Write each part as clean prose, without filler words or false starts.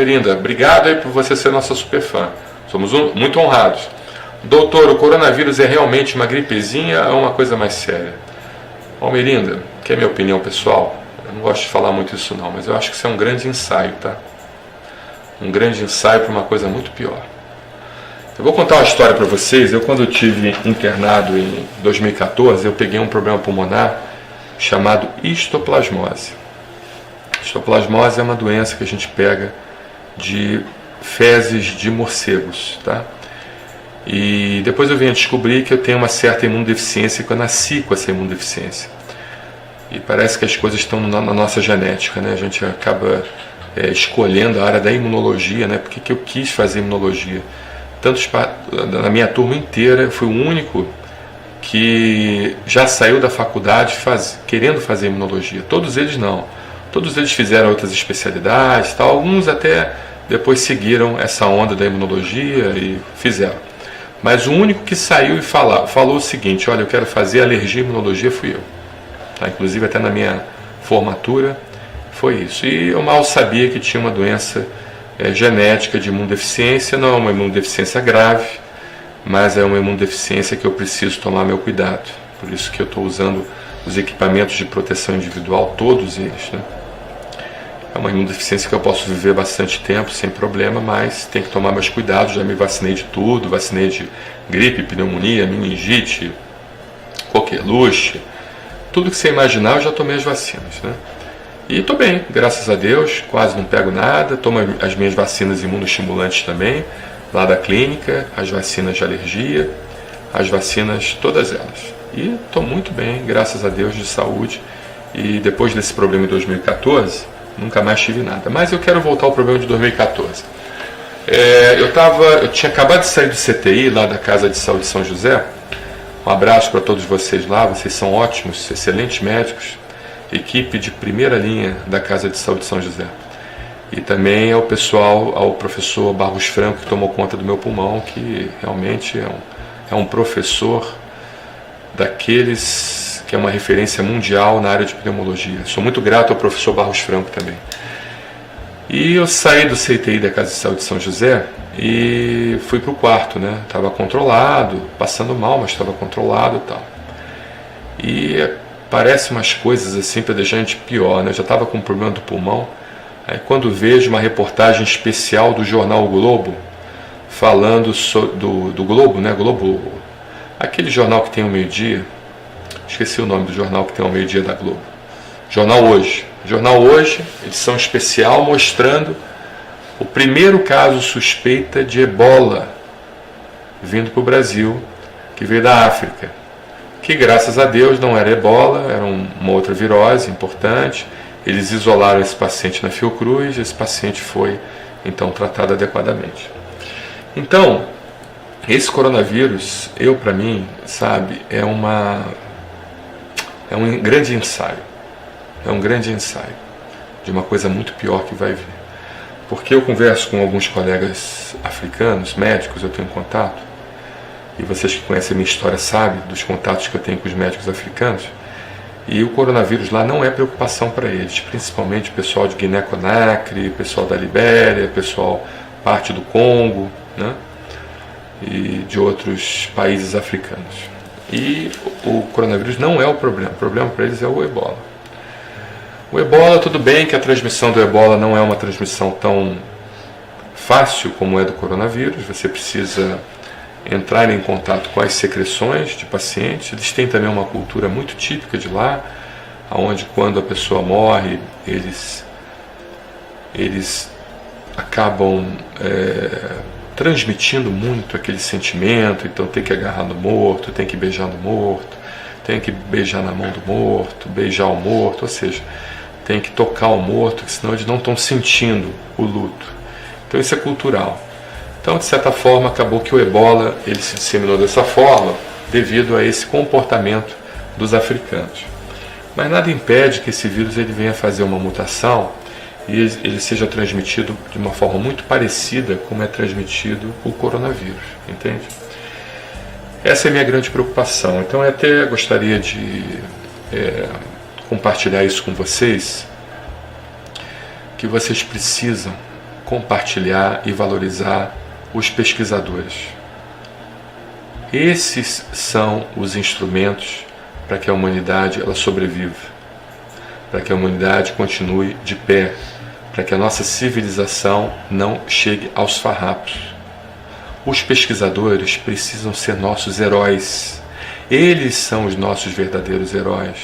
Linda, obrigado aí por você ser nossa super fã. Somos muito honrados. Doutor, o coronavírus é realmente uma gripezinha ou uma coisa mais séria? Bom, Melinda, que é minha opinião pessoal, eu não gosto de falar muito isso não, mas eu acho que isso é um grande ensaio, tá? Um grande ensaio para uma coisa muito pior. Eu vou contar uma história para vocês. Quando eu tive internado em 2014, eu peguei um problema pulmonar chamado histoplasmose. Histoplasmose é uma doença que a gente pega de fezes de morcegos, tá? E depois eu vim a descobrir que eu tenho uma certa imunodeficiência, que eu nasci com essa imunodeficiência. E parece que as coisas estão na nossa genética, né? A gente acaba escolhendo a área da imunologia, né? Porque que eu quis fazer imunologia. Na minha turma inteira, eu fui o único que já saiu da faculdade querendo fazer imunologia. Todos eles não. Todos eles fizeram outras especialidades, tal. Alguns até depois seguiram essa onda da imunologia e fizeram. Mas o único que saiu e falou o seguinte: olha, eu quero fazer alergia e imunologia, fui eu. Tá? Inclusive até na minha formatura foi isso. E eu mal sabia que tinha uma doença genética de imunodeficiência. Não é uma imunodeficiência grave, mas é uma imunodeficiência que eu preciso tomar meu cuidado. Por isso que eu estou usando os equipamentos de proteção individual, todos eles, né? É uma imunodeficiência que eu posso viver bastante tempo sem problema, mas tem que tomar meus cuidados. Já me vacinei de tudo, vacinei de gripe, pneumonia, meningite, coqueluche, tudo que você imaginar eu já tomei as vacinas, né? E estou bem, graças a Deus, quase não pego nada, tomo as minhas vacinas imunoestimulantes também, lá da clínica, as vacinas de alergia, as vacinas, todas elas. E estou muito bem, graças a Deus, de saúde. E depois desse problema em 2014, nunca mais tive nada. Mas eu quero voltar ao problema de 2014. Eu tinha acabado de sair do CTI, lá da Casa de Saúde de São José. Um abraço para todos vocês lá, vocês são ótimos, excelentes médicos. Equipe de primeira linha da Casa de Saúde de São José. E também ao professor Barros Franco, que tomou conta do meu pulmão, que realmente é um professor daqueles que é uma referência mundial na área de pneumologia. Sou muito grato ao professor Barros Franco também. E eu saí do CTI da Casa de Saúde de São José e fui para o quarto, né? Estava controlado, passando mal, mas estava controlado e tal. E parece umas coisas assim para deixar a gente pior, né? Eu já estava com um problema do pulmão. Aí quando vejo uma reportagem especial do jornal O Globo, falando do Globo, né? Globo, aquele jornal que tem ao meio-dia, esqueci o nome do jornal que tem ao meio-dia da Globo. Jornal Hoje. Jornal Hoje, edição especial, mostrando o primeiro caso suspeita de ebola vindo para o Brasil, que veio da África. Que graças a Deus não era ebola, era uma outra virose importante. Eles isolaram esse paciente na Fiocruz, esse paciente foi então tratado adequadamente. Então, esse coronavírus, para mim, sabe, é um grande ensaio. É um grande ensaio de uma coisa muito pior que vai vir. Porque eu converso com alguns colegas africanos, médicos, eu tenho contato, e vocês que conhecem a minha história sabem dos contatos que eu tenho com os médicos africanos, e o coronavírus lá não é preocupação para eles, principalmente o pessoal de Guiné-Conakry, pessoal da Libéria, pessoal parte do Congo, né? E de outros países africanos. E o coronavírus não é o problema para eles é o ebola. O ebola, tudo bem que a transmissão do ebola não é uma transmissão tão fácil como é do coronavírus, você precisa entrar em contato com as secreções de pacientes. Eles têm também uma cultura muito típica de lá, onde quando a pessoa morre, eles acabam transmitindo muito aquele sentimento. Então tem que agarrar no morto, tem que beijar no morto, tem que beijar na mão do morto, beijar o morto, ou seja, tem que tocar o morto, senão eles não estão sentindo o luto. Então isso é cultural. Então, de certa forma, acabou que o ebola ele se disseminou dessa forma devido a esse comportamento dos africanos. Mas nada impede que esse vírus ele venha fazer uma mutação e ele seja transmitido de uma forma muito parecida como é transmitido o coronavírus, entende? Essa é a minha grande preocupação. Então eu até gostaria de compartilhar isso com vocês, que vocês precisam compartilhar e valorizar os pesquisadores. Esses são os instrumentos para que a humanidade ela sobreviva, para que a humanidade continue de pé, para que a nossa civilização não chegue aos farrapos. Os pesquisadores precisam ser nossos heróis. Eles são os nossos verdadeiros heróis.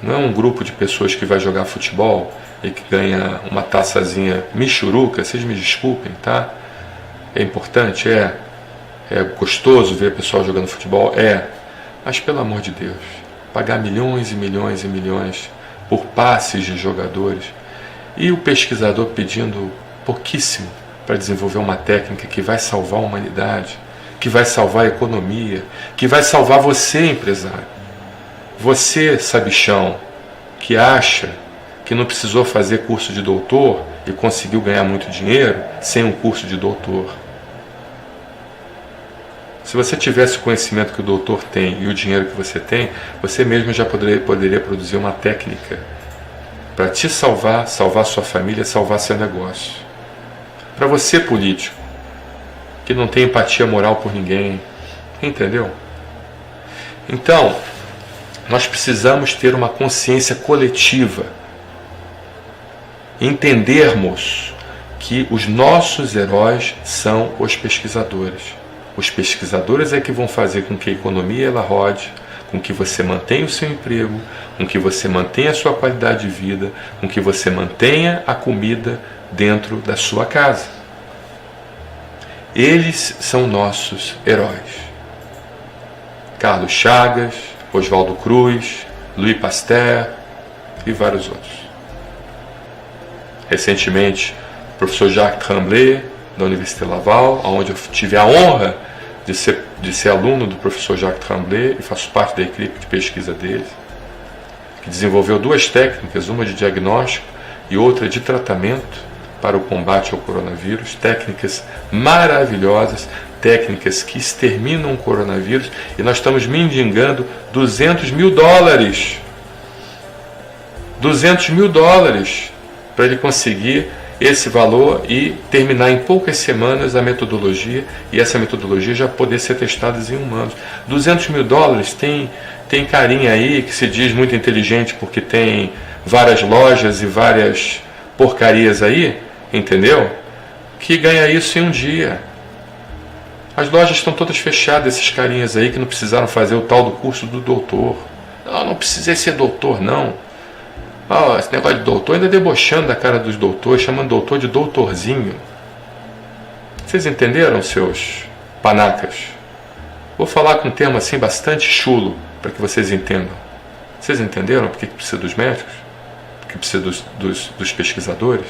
Não é um grupo de pessoas que vai jogar futebol e que ganha uma taçazinha michuruca, vocês me desculpem, tá? É importante? É gostoso ver o pessoal jogando futebol? Mas pelo amor de Deus, pagar milhões e milhões e milhões por passes de jogadores e o pesquisador pedindo pouquíssimo para desenvolver uma técnica que vai salvar a humanidade, que vai salvar a economia, que vai salvar você, empresário. Você, sabichão, que acha que não precisou fazer curso de doutor e conseguiu ganhar muito dinheiro sem um curso de doutor. Se você tivesse o conhecimento que o doutor tem e o dinheiro que você tem, você mesmo já poderia produzir uma técnica para te salvar, salvar sua família, salvar seu negócio. Para você, político, que não tem empatia moral por ninguém, entendeu? Então, nós precisamos ter uma consciência coletiva, entendermos que os nossos heróis são os pesquisadores. Os pesquisadores é que vão fazer com que a economia ela rode, com que você mantenha o seu emprego, com que você mantenha a sua qualidade de vida, com que você mantenha a comida dentro da sua casa. Eles são nossos heróis. Carlos Chagas, Oswaldo Cruz, Louis Pasteur e vários outros. Recentemente, o professor Jacques Tremblay, da Universidade Laval, onde eu tive a honra de ser aluno do professor Jacques Tremblay e faço parte da equipe de pesquisa dele, que desenvolveu duas técnicas, uma de diagnóstico e outra de tratamento para o combate ao coronavírus, técnicas maravilhosas, técnicas que exterminam o coronavírus, e nós estamos mendigando $200 mil. $200 mil para ele conseguir esse valor e terminar em poucas semanas a metodologia, e essa metodologia já poder ser testada em humanos. $200 mil tem carinha aí que se diz muito inteligente porque tem várias lojas e várias porcarias aí, entendeu? Que ganha isso em um dia. As lojas estão todas fechadas, esses carinhas aí que não precisaram fazer o tal do curso do doutor. Não precisei ser doutor, não. Esse negócio de doutor, ainda debochando da cara dos doutores, chamando doutor de doutorzinho. Vocês entenderam, seus panacas? Vou falar com um termo assim bastante chulo, para que vocês entendam. Vocês entenderam por que precisa dos médicos? Por que precisa dos pesquisadores?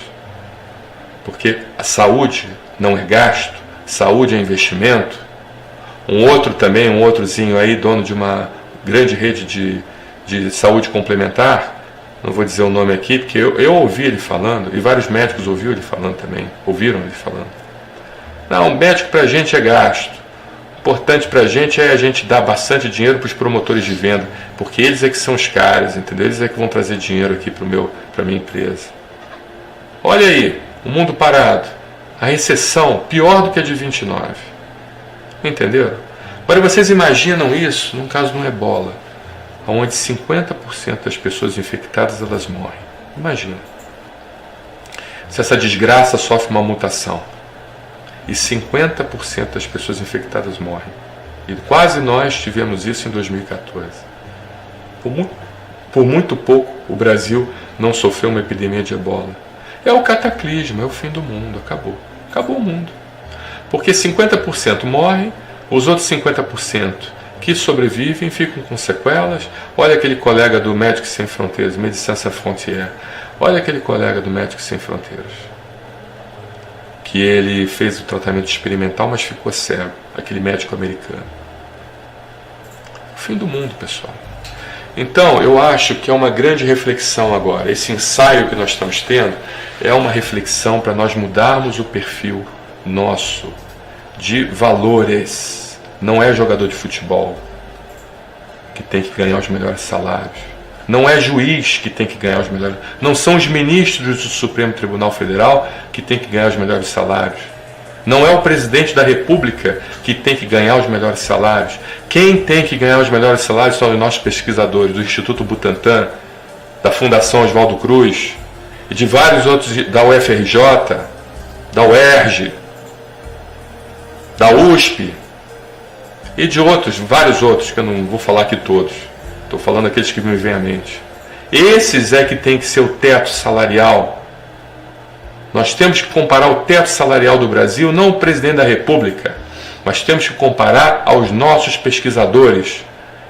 Porque a saúde não é gasto, saúde é investimento. Um outrozinho aí, dono de uma grande rede de saúde complementar, não vou dizer o nome aqui, porque eu ouvi ele falando, e vários médicos ouviram ele falando também, ouviram ele falando. Não, médico para a gente é gasto. O importante para a gente é a gente dar bastante dinheiro para os promotores de venda, porque eles é que são os caras, entendeu? Eles é que vão trazer dinheiro aqui para a minha empresa. Olha aí, o mundo parado. A recessão pior do que a de 29. Entenderam? Agora vocês imaginam isso num caso de um ebola, onde 50% das pessoas infectadas elas morrem. Imagina. Se essa desgraça sofre uma mutação e 50% das pessoas infectadas morrem. E quase nós tivemos isso em 2014. Por muito pouco o Brasil não sofreu uma epidemia de ebola. É o cataclismo, é o fim do mundo, acabou. Acabou o mundo. Porque 50% morrem, os outros 50% que sobrevivem ficam com sequelas. Olha aquele colega do Médicos Sem Fronteiras, Médecins Sans Frontières. Olha aquele colega do Médicos Sem Fronteiras, que ele fez o tratamento experimental, mas ficou cego. Aquele médico americano. O fim do mundo, pessoal. Então, eu acho que é uma grande reflexão agora. Esse ensaio que nós estamos tendo é uma reflexão para nós mudarmos o perfil nosso de valores. Não é jogador de futebol que tem que ganhar os melhores salários. Não é juiz que tem que ganhar os melhores. Não são os ministros do Supremo Tribunal Federal que tem que ganhar os melhores salários. Não é o presidente da República que tem que ganhar os melhores salários. Quem tem que ganhar os melhores salários são os nossos pesquisadores do Instituto Butantan, da Fundação Oswaldo Cruz e de vários outros, da UFRJ, da UERJ, da USP e de outros, vários outros, que eu não vou falar aqui todos. Estou falando aqueles que me vêm à mente. Esses é que tem que ser o teto salarial. Nós temos que comparar o teto salarial do Brasil, não o presidente da República, mas temos que comparar aos nossos pesquisadores.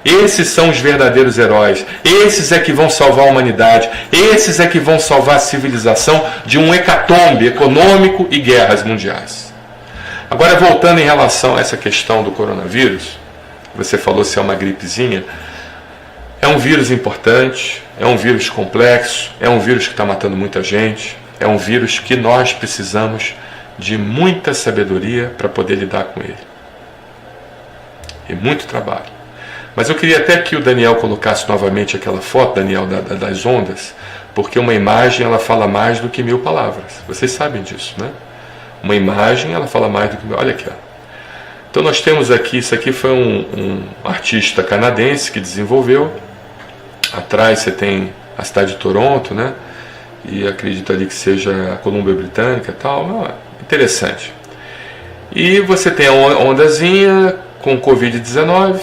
Esses são os verdadeiros heróis. Esses é que vão salvar a humanidade. Esses é que vão salvar a civilização de um hecatombe econômico e guerras mundiais. Agora, voltando em relação a essa questão do coronavírus, você falou se é uma gripezinha. É um vírus importante, é um vírus complexo, é um vírus que está matando muita gente. É um vírus que nós precisamos de muita sabedoria para poder lidar com ele. E muito trabalho. Mas eu queria até que o Daniel colocasse novamente aquela foto, Daniel, das ondas, porque uma imagem ela fala mais do que 1000 palavras. Vocês sabem disso, né? Uma imagem ela fala mais do que... Olha aqui, ó. Então nós temos aqui, isso aqui foi um artista canadense que desenvolveu. Atrás você tem a cidade de Toronto, né? E acredito ali que seja a Colômbia Britânica e tal. Interessante. E você tem a ondazinha com Covid-19,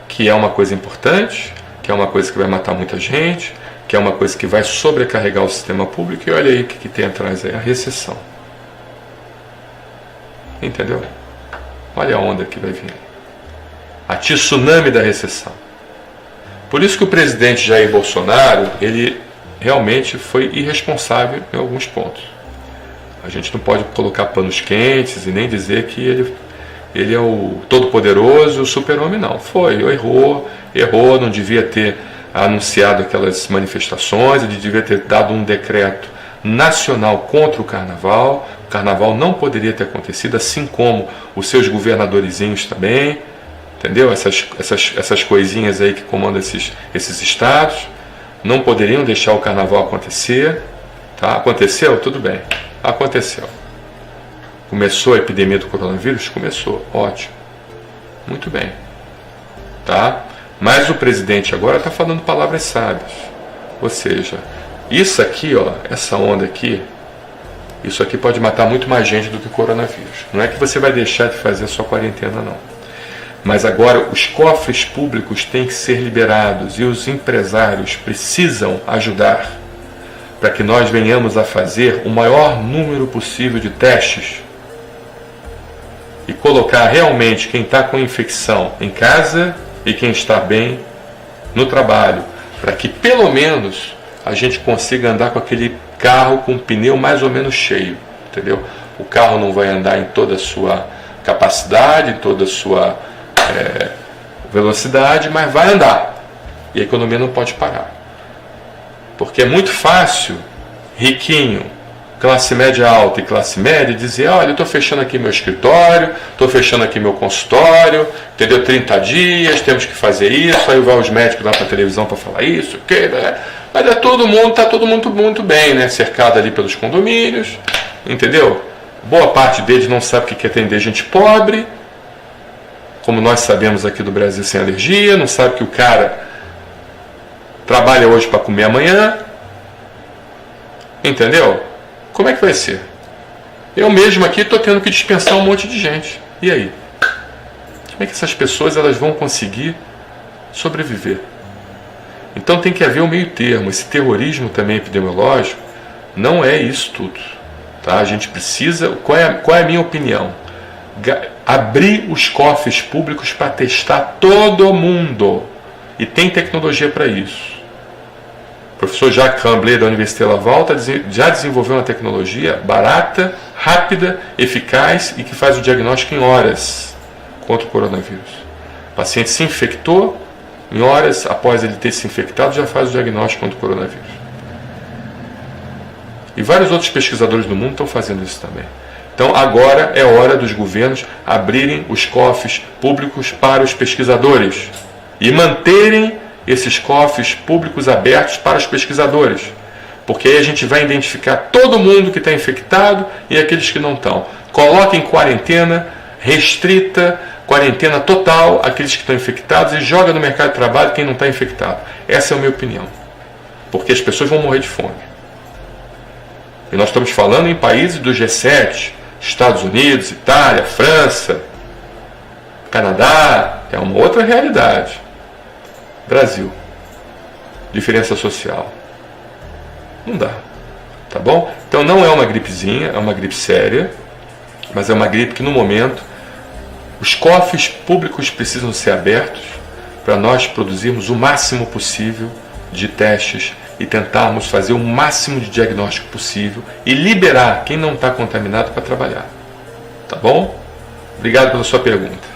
que é uma coisa importante, que é uma coisa que vai matar muita gente, que é uma coisa que vai sobrecarregar o sistema público. E olha aí o que tem atrás aí, a recessão. Entendeu? Olha a onda que vai vir. A tsunami da recessão. Por isso que o presidente Jair Bolsonaro, ele realmente foi irresponsável em alguns pontos. A gente não pode colocar panos quentes e nem dizer que ele é o todo-poderoso, o super-homem, não. Errou, não devia ter anunciado aquelas manifestações, ele devia ter dado um decreto nacional contra o carnaval. O carnaval não poderia ter acontecido, assim como os seus governadorzinhos também, entendeu? Essas coisinhas aí que comandam esses estados. Não poderiam deixar o carnaval acontecer, tá? Aconteceu? Tudo bem, aconteceu. Começou a epidemia do coronavírus? Começou, ótimo, muito bem, tá? Mas o presidente agora está falando palavras sábias, ou seja, isso aqui, ó, essa onda aqui, isso aqui pode matar muito mais gente do que o coronavírus. Não é que você vai deixar de fazer a sua quarentena, não. Mas agora os cofres públicos têm que ser liberados e os empresários precisam ajudar para que nós venhamos a fazer o maior número possível de testes e colocar realmente quem está com infecção em casa e quem está bem no trabalho, para que pelo menos a gente consiga andar com aquele carro com o pneu mais ou menos cheio, entendeu? O carro não vai andar em toda a sua capacidade, em toda a sua velocidade, mas vai andar. E a economia não pode parar. Porque é muito fácil, riquinho, classe média alta e classe média, dizer, olha, eu estou fechando aqui meu escritório, estou fechando aqui meu consultório, entendeu? 30 dias, temos que fazer isso, aí vai os médicos lá para a televisão para falar isso, né? Mas está todo mundo muito bem, né? Cercado ali pelos condomínios, entendeu? Boa parte deles não sabe o que é atender gente pobre, como nós sabemos aqui do Brasil sem alergia, não sabe que o cara trabalha hoje para comer amanhã, entendeu? Como é que vai ser? Eu mesmo aqui estou tendo que dispensar um monte de gente. E aí? Como é que essas pessoas elas vão conseguir sobreviver? Então tem que haver um meio termo. Esse terrorismo também epidemiológico não é isso tudo. Tá? A gente precisa... Qual é a minha opinião? Abrir os cofres públicos para testar todo mundo. E tem tecnologia para isso. O professor Jacques Camblé da Université Laval já desenvolveu uma tecnologia barata, rápida, eficaz e que faz o diagnóstico em horas contra o coronavírus. O paciente se infectou, em horas após ele ter se infectado, já faz o diagnóstico contra o coronavírus. E vários outros pesquisadores do mundo estão fazendo isso também. Então agora é hora dos governos abrirem os cofres públicos para os pesquisadores e manterem esses cofres públicos abertos para os pesquisadores, porque aí a gente vai identificar todo mundo que está infectado e aqueles que não estão. Coloca em quarentena restrita, quarentena total, aqueles que estão infectados, e joga no mercado de trabalho quem não está infectado. Essa é a minha opinião, porque as pessoas vão morrer de fome. E nós estamos falando em países do G7, Estados Unidos, Itália, França, Canadá, é uma outra realidade. Brasil, diferença social. Não dá, tá bom? Então não é uma gripezinha, é uma gripe séria, mas é uma gripe que no momento os cofres públicos precisam ser abertos para nós produzirmos o máximo possível de testes e tentarmos fazer o máximo de diagnóstico possível e liberar quem não está contaminado para trabalhar. Tá bom? Obrigado pela sua pergunta.